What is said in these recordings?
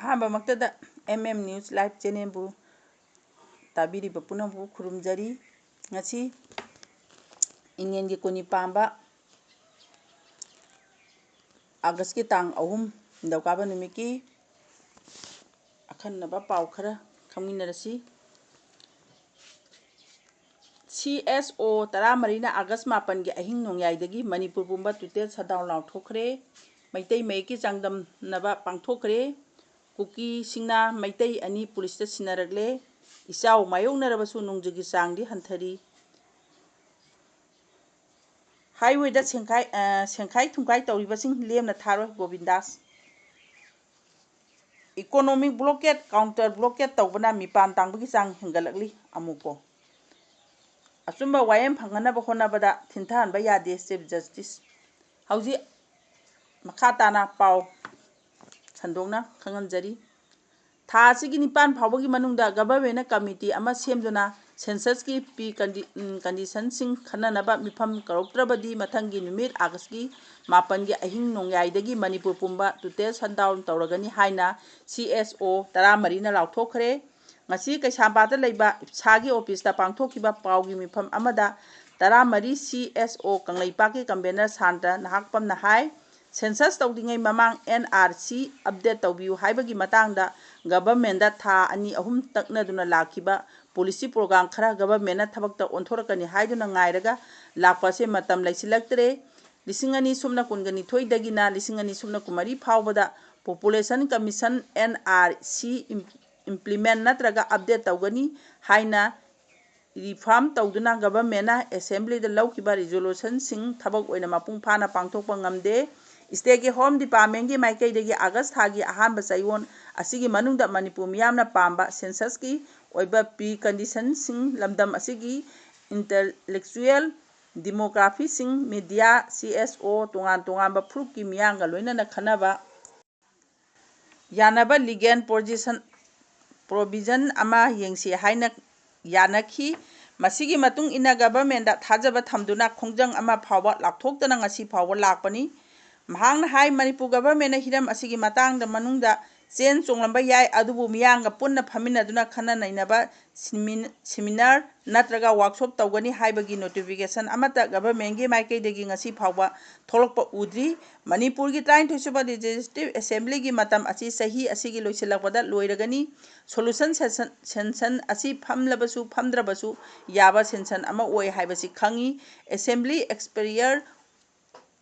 ꯑꯍꯥꯟꯕꯃꯛꯇꯗ news live ꯆꯦꯅꯦꯜꯕꯨ ꯇꯥꯕꯤꯔꯤꯕ ꯄꯨꯝꯅꯃꯛꯄꯨ ꯈꯨꯔꯨꯝꯖꯔꯤ. ꯉꯁꯤ ꯏꯉꯦꯟꯒꯤ ꯀꯨꯟꯅꯤ ꯄꯥꯟꯕ ꯑꯥꯒꯁꯠꯀꯤ ꯇꯥꯡ 3 ꯅꯤꯡꯊꯧꯀꯥꯕ ꯅꯨꯃꯤꯠꯀꯤ ꯑꯈꯟꯅꯕ ꯄꯥꯎ ꯈꯔ ꯈꯪꯃꯤꯟꯅꯔꯁꯤ. CSO 14ꯅ ꯑꯥꯒꯁꯠ 8ꯒꯤ ꯑꯍꯤꯡ ꯅꯣꯡꯌꯥꯏꯗꯒꯤ ꯃꯅꯤꯄꯨꯔ ꯄꯨꯝꯕ ꯇꯨꯇꯦꯜ ꯁꯠꯗꯥꯎꯟ ꯂꯥꯎꯊꯣꯛꯈ꯭ꯔꯦ. ꯃꯩꯇꯩ ꯃꯌꯦꯛꯀꯤ ꯆꯥꯡꯗꯝꯅꯕ ꯄꯥꯡꯊꯣꯛꯈ꯭ꯔꯦ. ꯀꯨꯀꯤꯁꯤꯡꯅ ꯃꯩꯇꯩ 2 ꯄꯨꯂꯤꯁꯇ ꯁꯤꯟꯅꯔꯛꯂꯦ. ꯏꯆꯥꯎ ꯃꯥꯌꯣꯛꯅꯔꯕꯁꯨ ꯅꯣꯡꯖꯨꯒꯤ ꯆꯥꯡꯗꯤ ꯍꯟꯊꯔꯤ. हाईवेदा सेंखाई थुंखाई तौरीबसिंग लेमना थारोय गोविंदास. इकोनॉमिक ब्लॉकेट काउंटर ब्लॉकेट तौबना मिपान तांबगी चांग हेंगलकली अमुको. अचुंबा वायम फंगनबा होनबदा थिंथानबा यादे चीफ जस्टिस. हौजी मखा ताना पाव संदोंना खंगनजरी. था असिगी 9 फावबगी मनुंगदा गवर्नमेंट कमिटी अमा सेमदुना सेंसस की पी कंडीशन सिंग खननबा मिफम करौत्रबदी मथंगी नुमित आगस्ट की 8 की अहिंग नोंयाइदगी मणिपुर पुंबा टुटेल शटडाउन तौरगनी हाइना CSO 13 ना लाउथोखरे. ngasi कैसापाता लेबा सागी ऑफिसता पांथोखिबा पावगी मिफम अमदा 13 CSO कंगलैपाकी कन्वेनर सांता नाहकपमना हाय. सेंसस तौदिंगै ममांग NRC अपडेट तौबियु हाइबगी मतांगदा गवर्नमेंट था 2-3 तकनदुना लाखिबा पॉलिसी प्रोग्राम खरा गवर्नमेंट थबकता ओंथोरकनी हाइदुना गायरगा लाकपासे मतम लैसिलक्तरे. 2019 दगिना 2019 फावबदा पॉपुलेशन कमीशन NRC इम्प्लीमेंट नत्रगा अपडेट तौगनी हाइना रिफॉर्म तौदुना गवर्नमेंट असेंबली लौखिबा रिजोल्यूशन सिंग थबक ओइना मपुंग फाना पांथोकपा ngamde. स्टेट के होम डिपार्टमेंट की माइकैदगी अगस्त थागी अहानबा चैयोन असिगी मनुंगदा मणिपुर मियामना पांबा सेंसस की ओइबा प्री कंडीशन सिंग लमदम असिगी इंटेलेक्चुअल डेमोग्राफी सिंग मीडिया CSO तोंगान तोंगानबा फुरुप की मियांगा लोइनना खनबा यानबा लीगल प्रोविजन अमा येंगसे हाइना यानखी. मसिगी मतुंग इना गवर्नमेंट थाजबा थमदुना खोंजंग अमा फावबा लाक्थोक्तना ngasi फावबा लाकपनी. महांगना हाई मणिपुर गवर्नमेंट हिरम असिगी मतांगदा मनुंगदा चेन चोंगलंबा याय अदुबु मियांगा पुन्ना फमिनदुना खना नैनबा सेमिनार नत्रगा वर्कशॉप तौगनी हाइबगी नोटिफिकेशन अमता गवर्नमेंट की माइकैदगी ngasi फावबा थोलकपा उद्री. मणिपुर की 23 सुबा लेजिस्लेटिव असेंबली की मतम असी सही असिगी लोइसिलकपदा लोइरगनी. सोल्यूशन सेंसन असी फमलबसु फमद्रबसु याबा सेंसन अमा ओइ हाइबसी खंगी. असेंबली एक्सपायर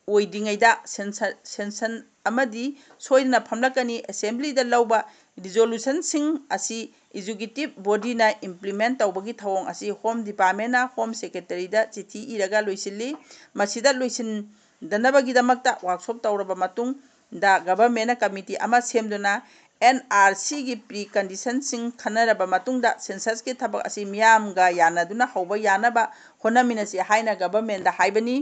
ओइदिंगैदा सेंसन अमदी सोइदना फमलकनी. असेंबली दा लौबा रिजोल्यूशन सिंग असी एग्जीक्यूटिव बॉडी ना इम्प्लीमेंट तौबगी थवोंग असी होम डिपार्टमेंट ना होम सेक्रेटरी दा चिठी इरगा लोइसिली. मसिदा लोइसिनदनबगीदमक्ता वर्कशॉप तौरबा मतुंग दा गवर्नमेंट कमिटी अमा सेमदुना NRC की प्री कंडीशन सिंग खनरबा मतुंगदा सेंसस की थबक असी मियामगा यानदुना हौबा यानबा होनमिनसी हाइना गवर्नमेंट दा हाइबनी.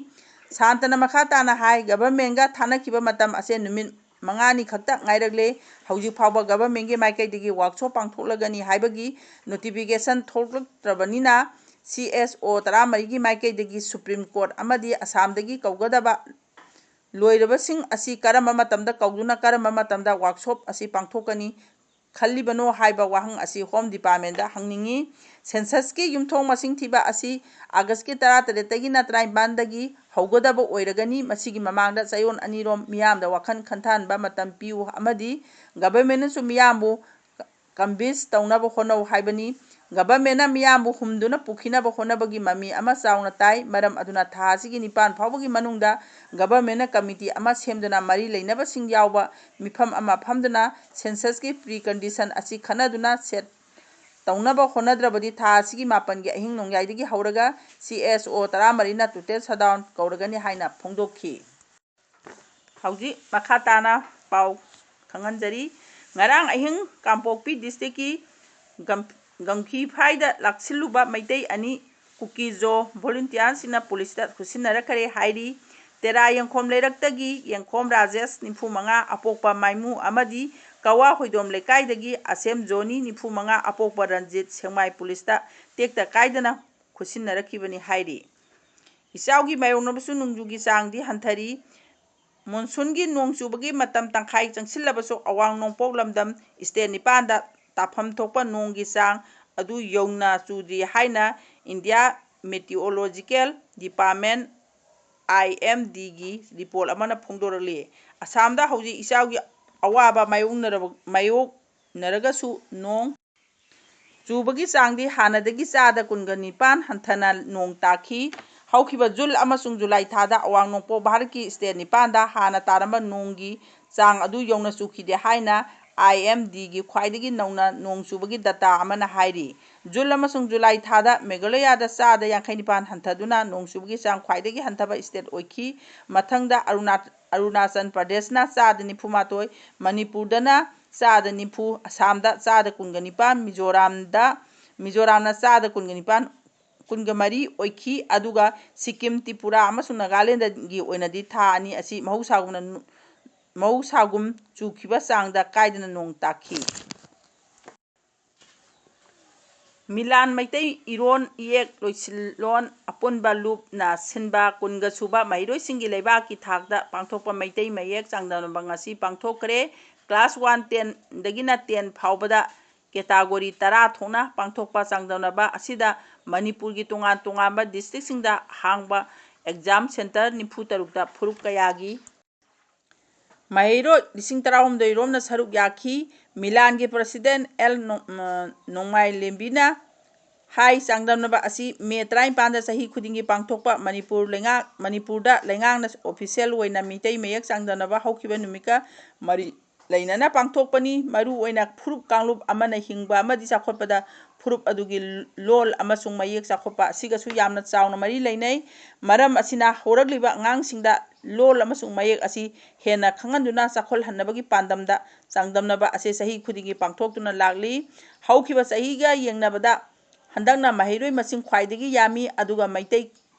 सांतना मखा ताना हाई गवर्नमेंट गा थानखिबा मतम असे नुमित 5 खक्ता गायरगले. हौजी फावबा गवर्नमेंट की माइकैदगी वर्कशॉप पांथोक्लगनी हाइबगी नोटिफिकेशन थोक्लक्त्रबनिना CSO 13 की माइकैदगी सुप्रीम कोर्ट अमदी असमदगी कौगदबा लोइरबसिंग असी करम मतमदा कौदुना करम मतमदा वर्कशॉप असी पांथोकनी खल्लिबनो हाइबा वाहंग असी होम डिपार्टमेंट दा हंगनिंगी. सेंसस की युमथोंग मसिंग थिबा असी अगस्त की 13 दगिना 23 दगी हौगदबा ओइरगनी. मसिगी ममांगदा चयोन अनिरोम मियामदा वाखन खंथानबा मतम पियु अमदी गवर्नमेंट सु मियामबु कन्विंस तौनबा होनौ हाइबनी. गवर्नमेंट मियामबु हुमदुना पुखिनबा होनबगी ममी अमा चावना ताई. मरम अदुना था असिगी 9 फावबगी मनुंगदा गवर्नमेंट कमिटी अमा सेमदुना मरी लेनबसिंग यावबा मिफम अमा फमदुना सेंसस की प्री कंडीशन असी खनदुना सेट तौनबा होनद्रबदी था असिगी 8 की अहिंग नोंयाइदगी हौरगा CSO 13 ना टोटल शटडाउन कौरगनी हाइना फोंदोखी. हौजी मखा ताना पाव खंगनजरी. ngarang ahing कांपोक्पी डिस्ट्रिक्ट की गमखीफाइदा लाक्सिलुबा मैतै 2 कुकीजो वॉलंटियर्सना पुलिसता खुसिनरखरे हाइरी. तेरा यंखोम लेरक्तगी यंखोम राजेश 95 अपोक्पा माइमू अमदी कवा होइदोम लेकाइदगी असेम जोनी 95 अपोक्पा रंजित सेंमाई पुलिसता टेक्ता काइदना खुसिनरखिबनी हाइरी. इचाउगी मायोंगनबसु नुंगजुगी चांगदी हंथरी. ꯃꯣꯟꯁꯨꯟꯒꯤ ꯅꯣꯡ ꯆꯨꯕꯒꯤ ꯃꯇꯝ ꯇꯪꯈꯥꯏ ꯆꯪꯁꯤꯜꯂꯕꯁꯨ ꯑꯋꯥꯡ ꯅꯣꯡꯄꯣꯛ ꯂꯝꯗꯝ ꯁ꯭ꯇꯦꯠ 9ꯗ ꯇꯥꯐꯝ ꯊꯣꯛꯄ ꯅꯣꯡꯒꯤ ꯆꯥꯡ ꯑꯗꯨ ꯌꯧꯅ ꯆꯨꯗ꯭ꯔꯤ ꯍꯥꯏꯅ ꯏꯟꯗꯤꯌꯥ ꯃꯦꯇꯤꯑꯣꯔꯣꯂꯣꯖꯤꯀꯦꯜ ꯗꯤꯄꯥꯔꯠꯃꯦꯟꯠ IMDꯒꯤ ꯔꯤꯄꯣꯔꯠ ꯑꯃꯅ ꯐꯣꯡꯗꯣꯔꯛꯂꯤ꯫ ꯑꯁꯥꯝꯗ ꯍꯧꯖꯤꯛ ꯏꯆꯥꯎꯒꯤ ꯑꯋꯥꯕ ꯃꯥꯌꯣꯛꯅꯔꯒꯁꯨ ꯅꯣꯡ ꯆꯨꯕꯒꯤ ꯆꯥꯡꯗꯤ ꯍꯥꯟꯅꯗꯒꯤ ꯆꯥꯗ 19 ꯍꯟꯊꯅ ꯅꯣꯡ ꯇꯥꯈꯤ꯫ ꯍꯧꯈꯤꯕ ꯖꯨꯟ ꯑꯃꯁꯨꯡ ꯖꯨꯂꯥꯏ ꯊꯥꯗ ꯑꯋꯥꯡ ꯅꯣꯡꯄꯣꯛ ꯚꯥꯔꯠꯀꯤ ꯁ꯭ꯇꯦꯠ 9ꯗ ꯍꯥꯟꯅ ꯇꯥꯔꯝꯕ ꯅꯣꯡꯒꯤ ꯆꯥꯡ ꯑꯗꯨ ꯌꯧꯅ ꯆꯨꯈꯤꯗꯦ ꯍꯥꯏꯅ IMDꯒꯤ ꯈ꯭ꯋꯥꯏꯗꯒꯤ ꯅꯧꯅ ꯅꯣꯡ ꯆꯨꯕꯒꯤ ꯗꯇꯥ ꯑꯃꯅ ꯍꯥꯏꯔꯤ꯫ ꯖꯨꯟ ꯑꯃꯁꯨꯡ ꯖꯨꯂꯥꯏ ꯊꯥꯗ ꯃꯦꯘꯥꯂꯌꯥꯗ ꯆꯥꯗ 59 ꯍꯟꯊꯗꯨꯅ ꯅꯣꯡ ꯆꯨꯕꯒꯤ ꯆꯥꯡ ꯈ꯭ꯋꯥꯏꯗꯒꯤ ꯍꯟꯊꯕ ꯁ꯭ꯇꯦꯠ ꯑꯣꯏꯈꯤ꯫ ꯃꯊꯪꯗ ꯑꯔꯨꯅꯥꯆꯜ ꯄ꯭ꯔꯗꯦꯁꯅ ꯆꯥꯗ 91, ꯃꯅꯤꯄꯨꯔꯗꯅ ꯆꯥꯗ 90, ꯑꯁꯥꯝꯗ ꯆꯥꯗ 19, ꯃꯤꯖꯣꯔꯥꯝꯅ ꯆꯥꯗ 19, 13 ꯑꯣꯏꯈꯤ꯫ ꯑꯗꯨꯒ ꯁꯤꯛꯀꯤꯝ, ꯇ꯭ꯔꯤꯄꯨꯔꯥ ꯑꯃꯁꯨꯡ ꯅꯥꯒꯥꯂꯦꯟꯗꯒꯤ ꯑꯣꯏꯅꯗꯤ ꯊꯥ ꯑꯅꯤ ꯑꯁꯤ ꯃꯍꯧꯁꯥꯒꯨꯝ ꯆꯨꯈꯤꯕ ꯆꯥꯡꯗ ꯀꯥꯏꯗꯅ ꯅꯣꯡ ꯇꯥꯈꯤ꯫ ꯃꯤꯂꯥꯟ ꯃꯩꯇꯩ ꯏꯔꯣꯟ ꯏꯌꯦꯛ ꯂꯣꯏꯁꯤꯟꯂꯣꯟ ꯑꯄꯨꯟꯕ ꯂꯨꯞꯅ ꯁꯤꯟꯕ 20ꯒ ꯁꯨꯕ ꯃꯍꯩꯔꯣꯏꯁꯤꯡꯒꯤ ꯂꯩꯕꯥꯛꯀꯤ ꯊꯥꯛꯇ ꯄꯥꯡꯊꯣꯛꯄ ꯃꯩꯇꯩ ꯃꯌꯦꯛ ꯆꯥꯡꯗꯝꯅꯕ ꯉꯁꯤ ꯄꯥꯡꯊꯣꯛꯈ꯭ꯔꯦ꯫ ꯀ꯭ꯂꯥꯁ 1-10ꯗꯒꯤꯅ 10 ꯐꯥꯎꯕꯗ ꯀꯦꯇꯥꯒꯣꯔꯤ 10 ꯊꯣꯛꯅ ꯄꯥꯡꯊꯣꯛꯄ ꯆꯥꯡꯗꯝꯅꯕ ꯑꯁꯤꯗ ꯃꯅꯤꯄꯨꯔꯒꯤ ꯇꯣꯉꯥꯟ ꯇꯣꯉꯥꯟꯕ ꯗꯤꯁꯇ꯭ꯔꯤꯛꯁꯤꯡꯗ ꯍꯥꯡꯕ ꯑꯦꯛꯖꯥꯝ ꯁꯦꯟꯇꯔ 94ꯇ ꯐꯨꯔꯨꯞ ꯀꯌꯥꯒꯤ ꯃꯍꯩꯔꯣꯏ 16,000 ꯔꯣꯝꯅ ꯁꯔꯨꯛ ꯌꯥꯈꯤ꯫ ꯃꯤꯂꯥꯟꯒꯤ ꯄ꯭ꯔꯁꯤꯗꯦꯟꯠ ꯑꯦꯜ. ꯅꯣꯡꯃꯥꯏꯂꯦꯝꯕꯤꯅ ꯍꯥꯏ ꯆꯥꯡꯗꯝꯅꯕ ꯑꯁꯤ ꯃꯦ 19ꯗ ꯆꯍꯤ ꯈꯨꯗꯤꯡꯒꯤ ꯄꯥꯡꯊꯣꯛꯄ ꯃꯅꯤꯄꯨꯔꯗ ꯂꯩꯉꯥꯛꯅ ꯑꯣꯐꯤꯁꯤꯌꯦꯜ ꯑꯣꯏꯅ ꯃꯤꯇꯩ ꯃꯌꯦꯛ ꯆꯥꯡꯗꯝꯅꯕ ꯍꯧꯈꯤꯕ ꯅꯨꯃꯤꯠꯀ ꯃꯔꯤ ꯂꯩꯅꯅ ꯄꯥꯡꯊꯣꯛꯄꯅꯤ꯫ ꯃꯔꯨꯑꯣꯏꯅ ꯐꯨꯔꯨꯞ ꯀꯥꯡꯂꯨꯞ ꯑꯃꯅ ꯍꯤꯡꯕ ꯑꯃꯗꯤ ꯆꯥꯎꯈꯠꯄꯗ ꯐꯨꯔꯨꯞ ꯑꯗꯨꯒꯤ ꯂꯣꯜ ꯑꯃꯁꯨꯡ ꯃꯌꯦꯛ ꯆꯥꯎꯈꯠꯄ ꯑꯁꯤꯒꯁꯨ ꯌꯥꯝꯅ ꯆꯥꯎꯅ ꯃꯔꯤ ꯂꯩꯅꯩ꯫ ꯃꯔꯝ ꯑꯁꯤꯅ ꯍꯧꯔꯛꯂꯤꯕ ꯑꯉꯥꯡꯁꯤꯡꯗ ꯂꯣꯜ ꯑꯃꯁꯨꯡ ꯃꯌꯦꯛ ꯑꯁꯤ ꯍꯦꯟꯅ ꯈꯪꯍꯟꯗꯨꯅ ꯆꯥꯎꯈꯠꯍꯟꯅꯕꯒꯤ ꯄꯥꯟꯗꯝꯗ ꯆꯥꯡꯗꯝꯅꯕ ꯑꯁꯤ ꯆꯍꯤ ꯈꯨꯗꯤꯡꯒꯤ ꯄꯥꯡꯊꯣꯛꯇꯨꯅ ꯂꯥꯛꯂꯤ꯫ ꯍꯧꯈꯤꯕ ꯆꯍꯤꯒ ꯌꯦꯡꯅꯕꯗ ꯍꯟꯗꯛꯅ ꯃꯍꯩꯔꯣꯏ ꯃꯁꯤꯡ ꯈ꯭ꯋꯥꯏꯗꯒꯤ ꯌꯥꯝꯃꯤ꯫ ꯑꯗꯨꯒ ꯃꯩꯇꯩ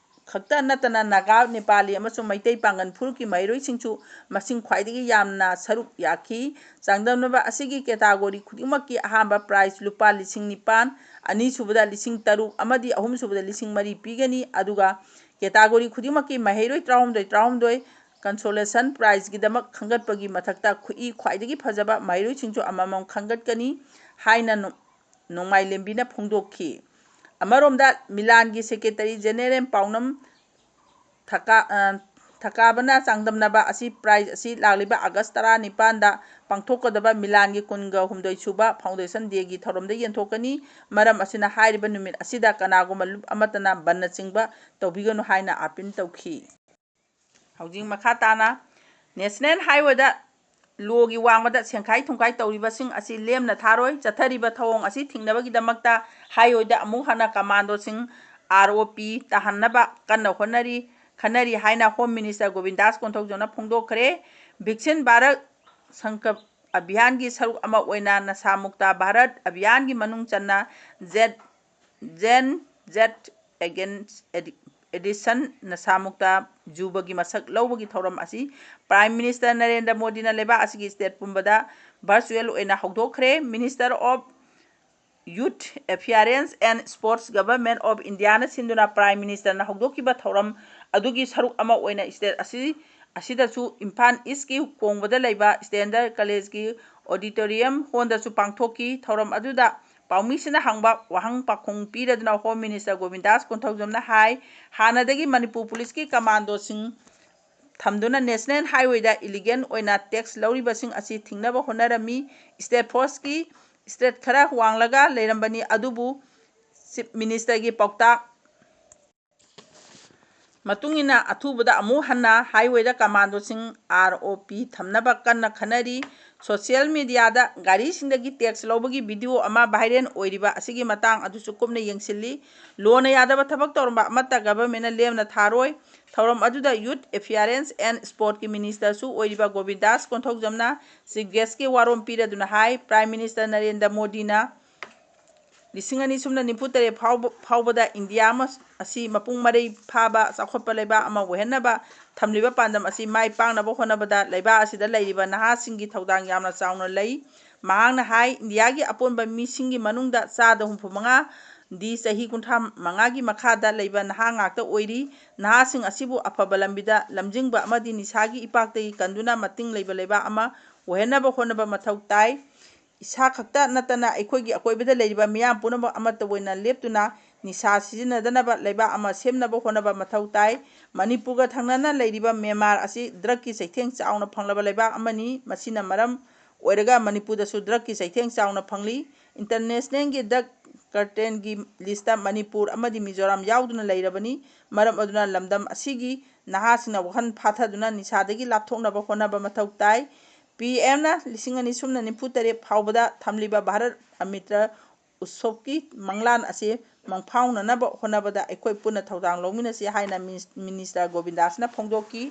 ꯈꯛꯇ ꯅꯠꯇꯅ ꯅꯥꯒꯥ, ꯅꯦꯄꯥꯂꯤ ꯑꯃꯁꯨꯡ ꯃꯩꯇꯩ ꯄꯥꯡꯒꯜ ꯐꯨꯔꯨꯞꯀꯤ ꯃꯍꯩꯔꯣꯏꯁꯤꯡꯁꯨ ꯃꯁꯤꯡ ꯈ꯭ꯋꯥꯏꯗꯒꯤ ꯌꯥꯝꯅ ꯁꯔꯨꯛ ꯌꯥꯈꯤ꯫ ꯆꯥꯡꯗꯝꯅꯕ ꯑꯁꯤꯒꯤ ꯀꯦꯇꯥꯒꯣꯔꯤ ꯈꯨꯗꯤꯡꯃꯛꯀꯤ ꯑꯍꯥꯟꯕ ꯄ꯭ꯔꯥꯏꯖ ꯂꯨꯄꯥ 9,000, ꯑꯅꯤꯁꯨꯕꯗ 3,000 ꯑꯃꯗꯤ ꯑꯍꯨꯝꯁꯨꯕꯗ 4,000 ꯄꯤꯒꯅꯤ꯫ ꯑꯗꯨꯒ ꯀꯦꯇꯥꯒꯣꯔꯤ ꯈꯨꯗꯤꯡꯃꯛꯀꯤ ꯃꯍꯩꯔꯣꯏ 13 ꯀꯟꯁꯣꯂꯦꯁꯟ ꯄ꯭ꯔꯥꯏꯖꯒꯤꯗꯃꯛ ꯈꯟꯒꯠꯄꯒꯤ ꯃꯊꯛꯇ ꯈ꯭ꯋꯥꯏꯗꯒꯤ ꯐꯖꯕ ꯃꯍꯩꯔꯣꯏꯁꯤꯡꯁꯨ ꯑꯃꯃꯝ ꯈꯟꯒꯠꯀꯅꯤ ꯍꯥꯏꯅ ꯅꯣꯡꯃꯥꯏꯂꯦꯝꯕꯤꯅ ꯐꯣꯡꯗꯣꯛꯈꯤ꯫ ꯑꯃꯔꯣꯝꯗ ꯃꯤꯂꯥꯟꯒꯤ ꯁꯦꯀ꯭ꯔꯦꯇꯔꯤ ꯖꯦꯅꯦꯔꯦꯜ ꯄꯥꯎꯅꯝ ꯊꯀꯥꯕꯅ ꯆꯥꯡꯗꯝꯅꯕ ꯑꯁꯤ ꯄ꯭ꯔꯥꯏꯖ ꯑꯁꯤ ꯂꯥꯛꯂꯤꯕ ꯑꯥꯒꯁꯠ 19ꯗ ꯄꯥꯡꯊꯣꯛꯀꯗꯕ ꯃꯤꯂꯥꯟꯒꯤ 12ꯍꯨꯝꯗꯣꯏ ꯁꯨꯕ ꯐꯥꯎꯟꯗꯦꯁꯟ ꯗꯦꯒꯤ ꯊꯧꯔꯝꯗ ꯌꯦꯟꯊꯣꯛꯀꯅꯤ꯫ ꯃꯔꯝ ꯑꯁꯤꯅ ꯍꯥꯏꯔꯤꯕ ꯅꯨꯃꯤꯠ ꯑꯁꯤꯗ ꯀꯅꯥꯒꯨꯝꯕ ꯂꯨꯞ ꯑꯃꯠꯇꯅ ꯕꯟꯅꯆꯤꯡꯕ ꯇꯧꯕꯤꯒꯅꯨ ꯍꯥꯏꯅ ꯑꯥꯄꯤꯜ ꯇꯧꯈꯤ꯫ ꯍꯧꯖꯤꯛ ꯃꯈꯥ ꯇꯥꯅ ꯅꯦꯁꯅꯦꯜ ꯍꯥꯏꯋꯦꯗ ꯂꯣꯒꯤ ꯋꯥꯡꯃꯗ ꯁꯦꯡꯈꯥꯏ ꯊꯨꯝꯈꯥꯏ ꯇꯧꯔꯤꯕꯁꯤꯡ ꯑꯁꯤ ꯂꯦꯝꯅ ꯊꯥꯔꯣꯏ꯫ ꯆꯠꯊꯔꯤꯕ ꯊꯧꯑꯣꯡ ꯑꯁꯤ ꯊꯤꯡꯅꯕꯒꯤꯗꯃꯛꯇ ꯍꯥꯏꯋꯦꯗ ꯑꯃꯨꯛ ꯍꯟꯅ ꯀꯃꯥꯟꯗꯣꯁꯤꯡ ROP ꯇꯥꯍꯟꯅꯕ ꯀꯟꯅ ꯈꯟꯅꯔꯤ ꯍꯥꯏꯅ ꯍꯣꯝ ꯃꯤꯅꯤꯁꯇꯔ ꯒꯣꯕꯤꯟꯗꯥꯁ ꯀꯣꯟꯊꯧꯖꯝꯅ ꯐꯣꯡꯗꯣꯛꯈ꯭ꯔꯦ꯫ ꯚꯤꯛꯁꯤꯟ ꯚꯥꯔꯠ ꯁꯪꯀꯜꯞ ꯑꯚꯤꯌꯥꯟꯒꯤ ꯁꯔꯨꯛ ꯑꯃ ꯑꯣꯏꯅ ꯅꯁꯥ ꯃꯨꯛꯇ ꯚꯥꯔꯠ ꯑꯚꯤꯌꯥꯟꯒꯤ ꯃꯅꯨꯡ ꯆꯟꯅ ꯖꯦꯟ ꯖꯦꯠ ꯑꯦꯗꯤꯛꯁꯟ ꯅꯁꯥ ꯃꯨꯛꯇ ꯖꯨꯕꯒꯤ ꯃꯁꯛ ꯂꯧꯕꯒꯤ ꯊꯧꯔꯝ ꯑꯁꯤ ꯄ꯭ꯔꯥꯏꯝ ꯃꯤꯅꯤꯁꯇꯔ ꯅꯔꯦꯟꯗ꯭ꯔ ꯃꯣꯗꯤꯅ ꯂꯩꯕꯥꯛ ꯑꯁꯤꯒꯤ ꯁ꯭ꯇꯦꯠ ꯄꯨꯝꯕꯗ ꯚꯔꯆꯨꯑꯦꯜ ꯑꯣꯏꯅ ꯍꯧꯗꯣꯛꯈ꯭ꯔꯦ꯫ Minister of youth affairs and sports, government of ꯏꯟꯗꯤꯌꯥꯅ ꯁꯤꯟꯗꯨꯅ ꯄ꯭ꯔꯥꯏꯝ ꯃꯤꯅꯤꯁꯇꯔꯅ ꯍꯧꯗꯣꯛꯈꯤꯕ ꯊꯧꯔꯝ ꯑꯗꯨꯒꯤ ꯁꯔꯨꯛ ꯑꯃ ꯑꯣꯏꯅ ꯁ꯭ꯇꯦꯠ ꯑꯁꯤꯗꯁꯨ ꯏꯝꯐꯥꯜ ꯏꯁꯀꯤ ꯀꯣꯡꯕꯗ ꯂꯩꯕ ꯁ꯭ꯇꯦꯟꯗꯔꯗ ꯀꯂꯦꯖꯒꯤ ꯑꯣꯗꯤꯇꯣꯔꯤꯌꯝ ꯍꯣꯜꯗꯁꯨ ꯄꯥꯡꯊꯣꯛꯈꯤ꯫ ꯊꯧꯔꯝ ꯑꯗꯨꯗ ꯄꯥꯎꯃꯤꯁꯤꯡꯅ ꯍꯪꯕ ꯋꯥꯍꯪ ꯄꯥꯎꯈꯨꯝ ꯄꯤꯔꯗꯨꯅ ꯍꯣꯝ ꯃꯤꯅꯤꯁꯇꯔ ꯒꯣꯕꯤꯟꯗꯥꯁ ꯀꯣꯟꯊꯧꯖꯝꯅ ꯍꯥꯏ ꯍꯥꯟꯅꯗꯒꯤ ꯃꯅꯤꯄꯨꯔ ꯄꯨꯂꯤꯁꯀꯤ ꯀꯃꯥꯟꯗꯣꯁꯤꯡ ꯊꯝꯗꯨꯅ ꯅꯦꯁꯅꯦꯜ ꯍꯥꯏꯋꯦꯗ ꯏꯂꯤꯒꯦꯜ ꯑꯣꯏꯅ ꯇꯦꯛꯁ ꯂꯧꯔꯤꯕꯁꯤꯡ ꯑꯁꯤ ꯊꯤꯡꯅꯕ ꯍꯣꯠꯅꯔꯝꯃꯤ꯫ ꯁ꯭ꯇꯦꯠ ꯐꯣꯔꯁꯀꯤ ꯁ꯭ꯇꯦꯠ ꯈꯔ ꯋꯥꯡꯂꯒ ꯂꯩꯔꯝꯕꯅꯤ꯫ ꯑꯗꯨꯕꯨ ꯆꯤꯐ ꯃꯤꯅꯤꯁꯇꯔꯒꯤ ꯄꯥꯎꯇꯥꯛ ꯃꯇꯨꯡꯏꯟꯅ ꯑꯊꯨꯕꯗ ꯑꯃꯨꯛ ꯍꯟꯅ ꯍꯥꯏꯋꯦꯗ ꯀꯃꯥꯟꯗꯣꯁꯤꯡ ROP ꯊꯝꯅꯕ ꯀꯟꯅ ꯈꯟꯅꯔꯤ꯫ ꯁꯣꯁꯤꯌꯦꯜ ꯃꯤꯗꯤꯌꯥꯗ ꯒꯥꯔꯤꯁꯤꯡꯗꯒꯤ ꯇꯦꯛꯁ ꯂꯧꯕꯒꯤ ꯚꯤꯗꯤꯑꯣ ꯑꯃ ꯚꯥꯏꯔꯦꯜ ꯑꯣꯏꯔꯤꯕ ꯑꯁꯤꯒꯤ ꯃꯇꯥꯡ ꯑꯗꯨꯁꯨ ꯀꯨꯞꯅ ꯌꯦꯡꯁꯤꯜꯂꯤ꯫ ꯂꯣꯅ ꯌꯥꯗꯕ ꯊꯕꯛ ꯇꯧꯔꯝꯕ ꯑꯃꯠꯇ ꯒꯚꯔꯟꯃꯦꯟꯠꯅ ꯂꯦꯝꯅ ꯊꯥꯔꯣꯏ꯫ ꯊꯧꯔꯝ ꯑꯗꯨꯗ ꯌꯨꯊ ꯑꯦꯐꯤꯌꯥꯔꯦꯟꯁ ꯑꯦꯟꯗ ꯁ꯭ꯄꯣꯔꯠꯀꯤ ꯃꯤꯅꯤꯁꯇꯔꯁꯨ ꯑꯣꯏꯔꯤꯕ ꯒꯣꯕꯤꯟꯗꯥꯁ ꯀꯣꯟꯊꯧꯖꯝꯅ ꯆꯤꯐ ꯒꯦꯁꯠꯀꯤ ꯋꯥꯔꯣꯜ ꯄꯤꯔꯗꯨꯅ ꯍꯥꯏ ꯄ꯭ꯔꯥꯏꯝ ꯃꯤꯅꯤꯁꯇꯔ ꯅꯔꯦꯟꯗ꯭ꯔ ꯃꯣꯗꯤꯅ 2093 ꯐꯥꯎꯕꯗ ꯏꯟꯗꯤꯌꯥ ꯑꯁꯤ ꯃꯄꯨꯡ ꯃꯔꯩ ꯐꯥꯕ ꯆꯥꯎꯈꯠꯄ ꯂꯩꯕꯥꯛ ꯑꯃ ꯑꯣꯏꯍꯟꯅꯕ ꯊꯝꯂꯤꯕ ꯄꯥꯟꯗꯝ ꯑꯁꯤ ꯃꯥꯏ ꯄꯥꯛꯅꯕ ꯍꯣꯠꯅꯕꯗ ꯂꯩꯕꯥꯛ ꯑꯁꯤꯗ ꯂꯩꯔꯤꯕ ꯅꯍꯥꯁꯤꯡꯒꯤ ꯊꯧꯗꯥꯡ ꯌꯥꯝꯅ ꯆꯥꯎꯅ ꯂꯩ꯫ ꯃꯍꯥꯛꯅ ꯍꯥꯏ ꯏꯟꯗꯤꯌꯥꯒꯤ ꯑꯄꯨꯟꯕ ꯃꯤꯁꯤꯡꯒꯤ ꯃꯅꯨꯡꯗ 75% ꯗꯤ ꯆꯍꯤ 35ꯒꯤ ꯃꯈꯥꯗ ꯂꯩꯕ ꯅꯍꯥ ꯉꯥꯛꯇ ꯑꯣꯏꯔꯤ꯫ ꯅꯍꯥꯁꯤꯡ ꯑꯁꯤꯕꯨ ꯑꯐꯕ ꯂꯝꯕꯤꯗ ꯂꯝꯖꯤꯡꯕ ꯑꯃꯗꯤ ꯅꯤꯁꯥꯒꯤ ꯏꯄꯥꯛꯇꯒꯤ ꯀꯟꯗꯨꯅ ꯃꯇꯤꯡ ꯂꯩꯕ ꯂꯩꯕꯥꯛ ꯑꯃ ꯑꯣꯏꯍꯟꯅꯕ ꯍꯣꯠꯅꯕ ꯃꯊꯧ ꯇꯥꯏ꯫ ꯏꯁꯥ ꯈꯛꯇ ꯅꯠꯇꯅ ꯑꯩꯈꯣꯏꯒꯤ ꯑꯀꯣꯏꯕꯗ ꯂꯩꯔꯤꯕ ꯃꯤꯌꯥꯝ ꯄꯨꯝꯅꯃꯛ ꯑꯃꯠꯇ ꯑꯣꯏꯅ ꯂꯦꯞꯇꯨꯅ ꯅꯤꯁꯥ ꯁꯤꯖꯤꯟꯅꯗꯅꯕ ꯂꯩꯕꯥꯛ ꯑꯃ ꯁꯦꯝꯅꯕ ꯍꯣꯠꯅꯕ ꯃꯊꯧ ꯇꯥꯏ꯫ ꯃꯅꯤꯄꯨꯔꯒ ꯊꯪꯅꯅ ꯂꯩꯔꯤꯕ ꯃ꯭ꯌꯥꯟꯃꯥꯔ ꯑꯁꯤ ꯗ꯭ꯔꯒꯀꯤ ꯆꯩꯊꯦꯡ ꯆꯥꯎꯅ ꯐꯪꯂꯕ ꯂꯩꯕꯥꯛ ꯑꯃꯅꯤ꯫ ꯃꯁꯤꯅ ꯃꯔꯝ ꯑꯣꯏꯔꯒ ꯃꯅꯤꯄꯨꯔꯗꯁꯨ ꯗ꯭ꯔꯒꯀꯤ ꯆꯩꯊꯦꯡ ꯆꯥꯎꯅ ꯐꯪꯂꯤ꯫ ꯏꯟꯇꯔꯅꯦꯁꯅꯦꯜꯒꯤ ꯗ꯭ꯔꯒ ꯀꯥꯔꯇꯦꯜꯒꯤ ꯂꯤꯁꯇ ꯃꯅꯤꯄꯨꯔ ꯑꯃꯗꯤ ꯃꯤꯖꯣꯔꯥꯝ ꯌꯥꯎꯗꯨꯅ ꯂꯩꯔꯕꯅꯤ꯫ ꯃꯔꯝ ꯑꯗꯨꯅ ꯂꯝꯗꯝ ꯑꯁꯤꯒꯤ ꯅꯍꯥꯁꯤꯡꯅ ꯋꯥꯈꯜ ꯐꯥꯊꯗꯨꯅ ꯅꯤꯁꯥꯗꯒꯤ ꯂꯥꯞꯊꯣꯛꯅꯕ ꯍꯣꯠꯅꯕ ꯃꯊꯧ ꯇꯥꯏ꯫ ꯄꯤ.ꯑꯦꯝꯅ 2093 ꯐꯥꯎꯕꯗ ꯊꯝꯂꯤꯕ ꯚꯥꯔꯠ ꯑꯃ꯭ꯔꯤꯇ ꯎꯠꯁꯣꯕꯀꯤ ꯃꯪꯂꯥꯟ ꯑꯁꯤ ꯃꯪꯐꯥꯎꯅꯅꯕ ꯍꯣꯠꯅꯕꯗ ꯑꯩꯈꯣꯏ ꯄꯨꯟꯅ ꯊꯧꯗꯥꯡ ꯂꯧꯃꯤꯟꯅꯁꯤ ꯍꯥꯏꯅ ꯃꯤꯅꯤꯁꯇꯔ ꯒꯣꯕꯤꯟꯗꯥꯁꯅ ꯐꯣꯡꯗꯣꯛꯈꯤ꯫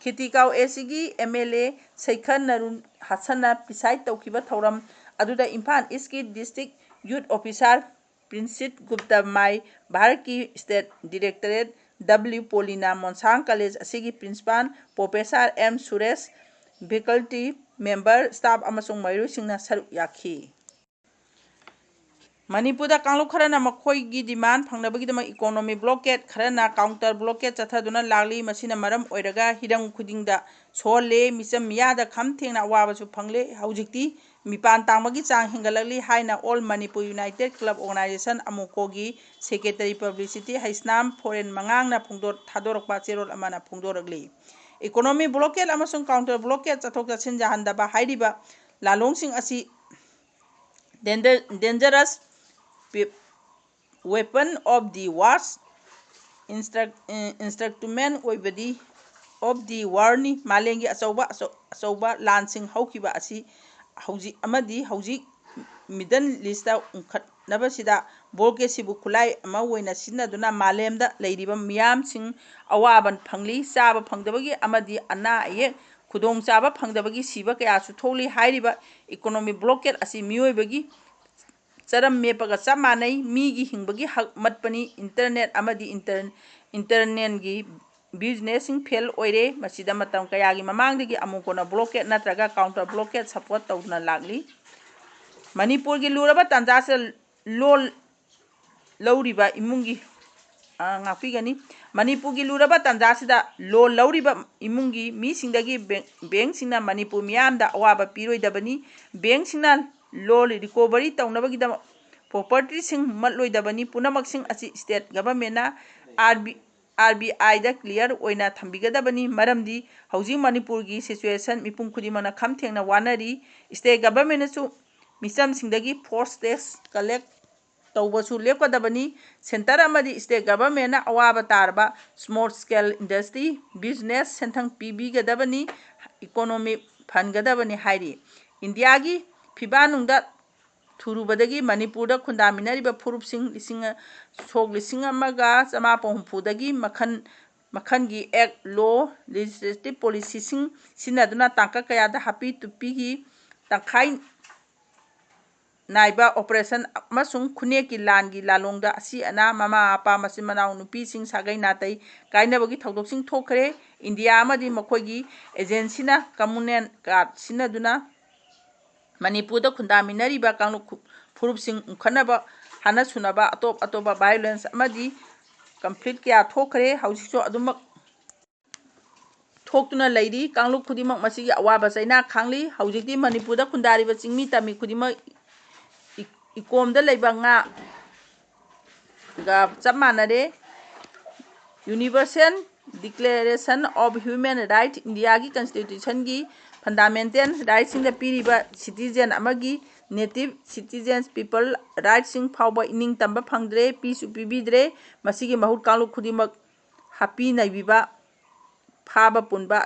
ꯈꯦꯇꯤꯒꯥꯎ ꯑꯦꯁꯤꯒꯤ ꯑꯦꯝ.ꯑꯦꯜ.ꯑꯦ. ꯁꯩꯈꯔ ꯅꯔꯨꯟ ꯍꯥꯁꯟꯅ ꯄ꯭ꯔꯤꯁꯥꯏꯗ ꯇꯧꯈꯤꯕ ꯊꯧꯔꯝ ꯑꯗꯨꯗ ꯏꯝꯐꯥꯜ ꯏꯁꯀꯤ ꯗꯤꯁꯇ꯭ꯔꯤꯛ ꯌꯨꯊ ꯑꯣꯐꯤꯁꯥꯔ ꯄ꯭ꯔꯤꯟꯁꯤꯠ ꯒꯨꯞꯇ ꯃꯥꯏ ꯚꯥꯔꯠꯀꯤ ꯁ꯭ꯇꯦꯠ ꯗꯤꯔꯦꯛꯇꯔꯦꯠ ꯗꯕꯜꯌꯨ. ꯄꯣꯂꯤꯅꯥ ꯃꯣꯟꯁꯥꯡ ꯀꯂꯦꯖ ꯑꯁꯤꯒꯤ principal professor M. Suresh, faculty member, staff ꯑꯃꯁꯨꯡ ꯃꯍꯩꯔꯣꯏꯁꯤꯡꯅ ꯁꯔꯨꯛ ꯌꯥꯈꯤ꯫ ꯃꯅꯤꯄꯨꯔꯗ ꯀꯥꯡꯂꯨꯞ ꯈꯔꯅ ꯃꯈꯣꯏꯒꯤ ꯗꯤꯃꯥꯟ ꯐꯪꯅꯕꯒꯤꯗꯃꯛ ꯏꯀꯣꯅꯣꯃꯤꯛ ꯕ꯭ꯂꯣꯀꯦꯠ, ꯈꯔꯅ ꯀꯥꯎꯟꯇꯔ ꯕ꯭ꯂꯣꯀꯦꯠ ꯆꯠꯊꯗꯨꯅ ꯂꯥꯛꯂꯤ꯫ ꯃꯁꯤꯅ ꯃꯔꯝ ꯑꯣꯏꯔꯒ ꯍꯤꯔꯝ ꯈꯨꯗꯤꯡꯗ ꯁꯣꯛꯍꯜꯂꯦ꯫ ꯃꯤꯆꯝ ꯃꯤꯌꯥꯗ ꯈꯝ ꯊꯦꯡꯅ ꯑꯋꯥꯕꯁꯨ ꯐꯪꯂꯦ꯫ ꯍꯧꯖꯤꯛꯇꯤ ꯃꯤꯄꯥꯟ ꯇꯥꯡꯕꯒꯤ ꯆꯥꯡ ꯍꯦꯟꯒꯠꯂꯛꯂꯤ ꯍꯥꯏꯅ all Manipur united club organisation ꯑꯃꯨꯀꯣꯒꯤ ꯁꯦꯀ꯭ꯔꯦꯇꯔꯤ ꯄꯕ꯭ꯂꯤꯁꯤꯇꯤ ꯍꯩꯁꯅꯥꯝ ꯐꯣꯔꯦꯟ ꯃꯉꯥꯡꯅ ꯊꯥꯗꯣꯔꯛꯄ ꯆꯦꯔꯣꯜ ꯑꯃꯅ ꯐꯣꯡꯗꯣꯔꯛꯂꯤ꯫ ꯏꯀꯣꯅꯣꯃꯤꯛ ꯕ꯭ꯂꯣꯀꯦꯠ ꯑꯃꯁꯨꯡ ꯀꯥꯎꯟꯇꯔ ꯕ꯭ꯂꯣꯀꯦꯠ ꯆꯠꯊꯣꯛ-ꯆꯠꯁꯤꯟ ꯌꯥꯍꯟꯗꯕ ꯍꯥꯏꯔꯤꯕ ꯂꯥꯟꯂꯣꯡꯁꯤꯡ ꯑꯁꯤ dangerous weapon of the wars instrument of the ꯋꯥꯔꯅꯤ꯫ ꯃꯥꯂꯦꯝꯒꯤ ꯑꯆꯧꯕ ꯂꯥꯟꯁꯤꯡ ꯍꯧꯈꯤꯕ ꯑꯁꯤ ꯍꯧꯖꯤꯛ ꯃꯤꯗꯜ ꯏꯁꯇ ꯎꯪꯈꯠꯅꯕꯁꯤꯗ ꯕ꯭ꯂꯣꯀꯦꯠꯁꯤꯕꯨ ꯈꯨꯠꯂꯥꯏ ꯑꯃ ꯑꯣꯏꯅ ꯁꯤꯖꯤꯟꯅꯗꯨꯅ ꯃꯥꯂꯦꯝꯗ ꯂꯩꯔꯤꯕ ꯃꯤꯌꯥꯝꯁꯤꯡ ꯑꯋꯥꯕ ꯐꯪꯂꯤ꯫ ꯆꯥꯕ ꯐꯪꯗꯕꯒꯤ ꯑꯃꯗꯤ ꯑꯅꯥ ꯑꯌꯦꯛ ꯈꯨꯗꯣꯡꯆꯥꯕ ꯐꯪꯗꯕꯒꯤ ꯁꯤꯕ ꯀꯌꯥꯁꯨ ꯊꯣꯛꯂꯤ꯫ ꯍꯥꯏꯔꯤꯕ ꯏꯀꯣꯅꯣꯃꯤꯛ ꯕ꯭ꯂꯣꯀꯦꯠ ꯑꯁꯤ ꯃꯤꯑꯣꯏꯕꯒꯤ ꯆꯔꯝ ꯃꯦꯠꯄꯒ ꯆꯞ ꯃꯥꯟꯅꯩ꯫ ꯃꯤꯒꯤ ꯍꯤꯡꯕꯒꯤ ꯍꯛ ꯃꯠꯄꯅꯤ꯫ ꯏꯟꯇꯔꯅꯦꯠ ꯑꯃꯗꯤ ꯏꯟꯇꯔꯅꯦꯠꯒꯤ ꯕꯤꯖꯤꯅꯦꯁꯁꯤꯡ ꯐꯦꯜ ꯑꯣꯏꯔꯦ꯫ ꯃꯁꯤꯗ ꯃꯇꯝ ꯀꯌꯥꯒꯤ ꯃꯃꯥꯡꯗꯒꯤ ꯑꯃꯨꯛꯀꯣꯟꯅ ꯕ꯭ꯂꯣꯀꯦꯠ ꯅꯠꯇ꯭ꯔꯒ ꯀꯥꯎꯟꯇꯔ ꯕ꯭ꯂꯣꯀꯦꯠ ꯁꯄꯣꯔꯠ ꯇꯧꯗꯨꯅ ꯂꯥꯛꯂꯤ꯫ ꯃꯅꯤꯄꯨꯔꯒꯤ ꯂꯨꯔꯕ ꯇꯥꯟꯖꯥꯁꯤꯗ ꯂꯣꯟ ꯂꯧꯔꯤꯕ ꯏꯃꯨꯡꯒꯤ ꯉꯥꯛꯄꯤꯒꯅꯤ꯫ ꯃꯅꯤꯄꯨꯔꯒꯤ ꯂꯨꯔꯕ ꯇꯥꯟꯖꯥꯁꯤꯗ ꯂꯣꯟ ꯂꯧꯔꯤꯕ ꯏꯃꯨꯡꯒꯤ ꯃꯤꯁꯤꯡꯗꯒꯤ ꯕꯦꯡꯛꯁꯤꯡꯅ ꯃꯅꯤꯄꯨꯔ ꯃꯤꯌꯥꯝꯗ ꯑꯋꯥꯕ ꯄꯤꯔꯣꯏꯗꯕꯅꯤ꯫ ꯕꯦꯡꯛꯁꯤꯡꯅ ꯂꯣꯟ ꯔꯤꯀꯣꯚꯔꯤ ꯇꯧꯅꯕꯒꯤꯗꯃꯛ ꯄ꯭ꯔꯣꯄꯔꯇꯤꯁꯤꯡ ꯃꯠꯂꯣꯏꯗꯕꯅꯤ꯫ ꯄꯨꯝꯅꯃꯛꯁꯤꯡ ꯑꯁꯤ ꯁ꯭ꯇꯦꯠ ꯒꯚꯔꯟꯃꯦꯟꯠꯅ ꯑꯥꯔ.ꯕꯤ.ꯑꯥꯏꯗ ꯀ꯭ꯂꯤꯌꯔ ꯑꯣꯏꯅ ꯊꯝꯕꯤꯒꯗꯕꯅꯤ꯫ ꯃꯔꯝꯗꯤ ꯍꯧꯖꯤꯛ ꯃꯅꯤꯄꯨꯔꯒꯤ ꯁꯤꯆꯨꯑꯦꯁꯟ ꯃꯤꯄꯨꯝ ꯈꯨꯗꯤꯡꯃꯛꯅ ꯈꯝ ꯊꯦꯡꯅ ꯋꯥꯅꯔꯤ꯫ ꯁ꯭ꯇꯦꯠ ꯒꯚꯔꯟꯃꯦꯟꯠꯅꯁꯨ ꯃꯤꯆꯝꯁꯤꯡꯗꯒꯤ ꯐꯣꯔꯁ ꯇꯦꯛꯁ ꯀꯂꯦꯛ ꯇꯧꯕꯁꯨ ꯂꯦꯞꯀꯗꯕꯅꯤ꯫ ꯁꯦꯟꯇꯔ ꯑꯃꯗꯤ ꯁ꯭ꯇꯦꯠ ꯒꯚꯔꯟꯃꯦꯟꯠꯅ ꯑꯋꯥꯕ ꯇꯥꯔꯕ ꯁ꯭ꯃꯣꯜ ꯁ꯭ꯀꯦꯜ ꯏꯟꯗꯁꯇ꯭ꯔꯤ ꯕꯤꯖꯤꯅꯦꯁ ꯁꯦꯟꯊꯪ ꯄꯤꯕꯤꯒꯗꯕꯅꯤ, ꯏꯀꯣꯅꯣꯃꯤ ꯐꯍꯟꯒꯗꯕꯅꯤ ꯍꯥꯏꯔꯤ꯫ ꯏꯟꯗꯤꯌꯥꯒꯤ ꯐꯤꯕꯥꯟꯅꯨꯡꯗ ꯊꯨꯔꯨꯕꯗꯒꯤ ꯃꯅꯤꯄꯨꯔꯗ ꯈꯨꯟꯗꯥꯃꯤꯟꯅꯔꯤꯕ ꯐꯨꯔꯨꯞꯁꯤꯡ ꯁꯣꯛ 1970ꯗꯒꯤ ꯃꯈꯜꯒꯤ ꯑꯦꯛꯠ, ꯂꯣ, ꯂꯦꯖꯤꯁꯂꯦꯇꯤꯚ ꯄꯣꯂꯤꯁꯤꯁꯤꯡ ꯁꯤꯖꯤꯟꯅꯗꯨꯅ ꯇꯥꯡꯀꯛ ꯀꯌꯥꯗ ꯍꯥꯞꯄꯤ-ꯇꯨꯞꯄꯤꯈꯤ꯫ ꯇꯪꯈꯥꯏ ꯅꯥꯏꯕ ꯑꯣꯄꯔꯦꯁꯟ ꯑꯃꯁꯨꯡ ꯈꯨꯠꯅꯦꯛꯀꯤ ꯂꯥꯟꯒꯤ ꯂꯥꯂꯣꯡꯗ ꯑꯁꯤ-ꯑꯅꯥ, ꯃꯃꯥ-ꯃꯄꯥ, ꯃꯆꯤꯟ-ꯃꯅꯥꯎ, ꯅꯨꯄꯤꯁꯤꯡ ꯁꯥꯒꯩ-ꯅꯥꯇꯩ ꯀꯥꯏꯅꯕꯒꯤ ꯊꯧꯗꯣꯛꯁꯤꯡ ꯊꯣꯛꯈ꯭ꯔꯦ꯫ ꯏꯟꯗꯤꯌꯥ ꯑꯃꯗꯤ ꯃꯈꯣꯏꯒꯤ ꯑꯦꯖꯦꯟꯁꯤꯅ ꯀꯝꯃꯨꯅꯦꯜ ꯀꯥꯔꯗ ꯁꯤꯖꯤꯟꯅꯗꯨꯅ ꯃꯅꯤꯄꯨꯔꯗ ꯈꯨꯟꯗꯥꯃꯤꯟꯅꯔꯤꯕ ꯀꯥꯡꯂꯨꯞ ꯐꯨꯔꯨꯞꯁꯤꯡ ꯎꯪꯈꯠꯅꯕ, ꯍꯥꯠꯅ-ꯁꯨꯅꯕ, ꯑꯇꯣꯞ-ꯑꯇꯣꯞꯄ ꯚꯥꯏꯑꯣꯂꯦꯟꯁ ꯑꯃꯗꯤ ꯀꯟꯐ꯭ꯂꯤꯛ ꯀꯌꯥ ꯊꯣꯛꯈ꯭ꯔꯦ꯫ ꯍꯧꯖꯤꯛꯁꯨ ꯑꯗꯨꯃꯛ ꯊꯣꯛꯇꯨꯅ ꯂꯩꯔꯤ꯫ ꯀꯥꯡꯂꯨꯞ ꯈꯨꯗꯤꯡꯃꯛ ꯃꯁꯤꯒꯤ ꯑꯋꯥꯕ ꯆꯩꯅꯥ ꯈꯥꯡꯂꯤ꯫ ꯍꯧꯖꯤꯛꯇꯤ ꯃꯅꯤꯄꯨꯔꯗ ꯈꯨꯟꯗꯥꯔꯤꯕ ꯆꯤꯡꯃꯤ ꯇꯝꯃꯤ ꯈꯨꯗꯤꯡꯃꯛ ꯏꯀꯣꯝꯗ ꯂꯩꯕ ꯉꯥꯒ ꯆꯞ ꯃꯥꯟꯅꯔꯦ꯫ ꯌꯨꯅꯤꯚꯔꯁꯦꯜ ꯗꯤꯀ꯭ꯂꯦꯔꯦꯁꯟ ꯑꯣꯐ ꯍ꯭ꯌꯨꯃꯦꯟ ꯔꯥꯏꯠꯁ ꯏꯟꯗꯤꯌꯥꯒꯤ ꯀꯟꯁꯇꯤꯇ꯭ꯌꯨꯁꯟꯒꯤ ꯐꯟꯗꯥꯃꯦꯟꯇꯦꯜ ꯔꯥꯏꯠꯁꯤꯡꯗ ꯄꯤꯔꯤꯕ ꯁꯤꯇꯤꯖꯦꯟ ꯑꯃꯒꯤ ꯅꯦꯇꯤꯚ ꯁꯤꯇꯤꯖꯦꯟ ꯄꯤꯄꯜ ꯔꯥꯏꯠꯁꯤꯡ ꯐꯥꯎꯕ ꯏꯅꯤꯡꯇꯝꯕ ꯐꯪꯗ꯭ꯔꯦ, ꯄꯤꯁꯨ ꯄꯤꯕꯤꯗ꯭ꯔꯦ꯫ ꯃꯁꯤꯒꯤ ꯃꯍꯨꯠ ꯀꯥꯡꯂꯨꯞ ꯈꯨꯗꯤꯡꯃꯛ ꯍꯥꯠꯄꯤ-ꯅꯩꯕꯤꯕ, ꯐꯥꯕ-ꯄꯨꯟꯕ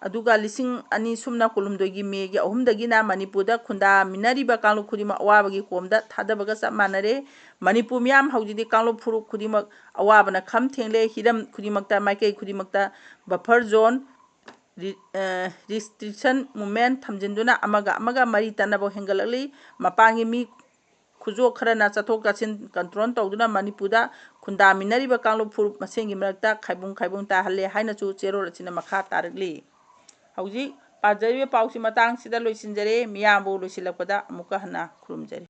ꯑꯗꯨꯒ 2019ꯒꯤ ꯃꯦ 3ꯗꯒꯤꯅ ꯃꯅꯤꯄꯨꯔꯗ ꯈꯨꯟꯗꯥꯃꯤꯟꯅꯔꯤꯕ ꯀꯥꯡꯂꯨꯞ ꯈꯨꯗꯤꯡꯃꯛ ꯑꯋꯥꯕꯒꯤ ꯀꯣꯝꯗ ꯊꯥꯗꯕꯒ ꯆꯞ ꯃꯥꯟꯅꯔꯦ꯫ ꯃꯅꯤꯄꯨꯔ ꯃꯤꯌꯥꯝ ꯍꯧꯖꯤꯛꯇꯤ ꯀꯥꯡꯂꯨꯞ ꯐꯨꯔꯨꯞ ꯈꯨꯗꯤꯡꯃꯛ ꯑꯋꯥꯕꯅ ꯈꯝ ꯊꯦꯡꯂꯦ꯫ ꯍꯤꯔꯝ ꯈꯨꯗꯤꯡꯃꯛꯇ, ꯃꯥꯏꯀꯩ ꯈꯨꯗꯤꯡꯃꯛꯇ ꯕꯐꯔ ꯖꯣꯟ, ꯔꯤꯁꯇ꯭ꯔꯤꯛꯁꯟ ꯃꯨꯚꯃꯦꯟꯠ ꯊꯝꯖꯤꯟꯗꯨꯅ ꯑꯃꯒ ꯑꯃꯒ ꯃꯔꯤ ꯇꯠꯅꯕ ꯍꯦꯟꯒꯠꯂꯛꯂꯤ꯫ ꯃꯄꯥꯟꯒꯤ ꯃꯤ ꯈꯨꯖꯣꯛ ꯈꯔꯅ ꯆꯠꯊꯣꯛ-ꯆꯠꯁꯤꯟ ꯀꯟꯇ꯭ꯔꯣꯜ ꯇꯧꯗꯨꯅ ꯃꯅꯤꯄꯨꯔꯗ ꯈꯨꯟꯗꯥꯃꯤꯟꯅꯔꯤꯕ ꯀꯥꯡꯂꯨꯞ ꯐꯨꯔꯨꯞ ꯃꯁꯦꯟꯒꯤ ꯃꯔꯛꯇ ꯈꯥꯏꯕꯨꯡ ꯇꯥꯍꯜꯂꯦ ꯍꯥꯏꯅꯁꯨ ꯆꯦꯔꯣꯜ ꯑꯁꯤꯅ ꯃꯈꯥ ꯇꯥꯔꯛꯂꯤ꯫ ꯍꯧꯖꯤꯛ ꯄꯥꯖꯔꯤꯕ ꯄꯥꯎꯁꯤ ꯃꯇꯥꯡꯁꯤꯗ ꯂꯣꯏꯁꯤꯟꯖꯔꯦ꯫ ꯃꯤꯌꯥꯝꯕꯨ ꯂꯣꯏꯁꯤꯜꯂꯛꯄꯗ ꯑꯃꯨꯛꯀ ꯍꯟꯅ ꯈꯨꯔꯨꯝꯖꯔꯤ꯫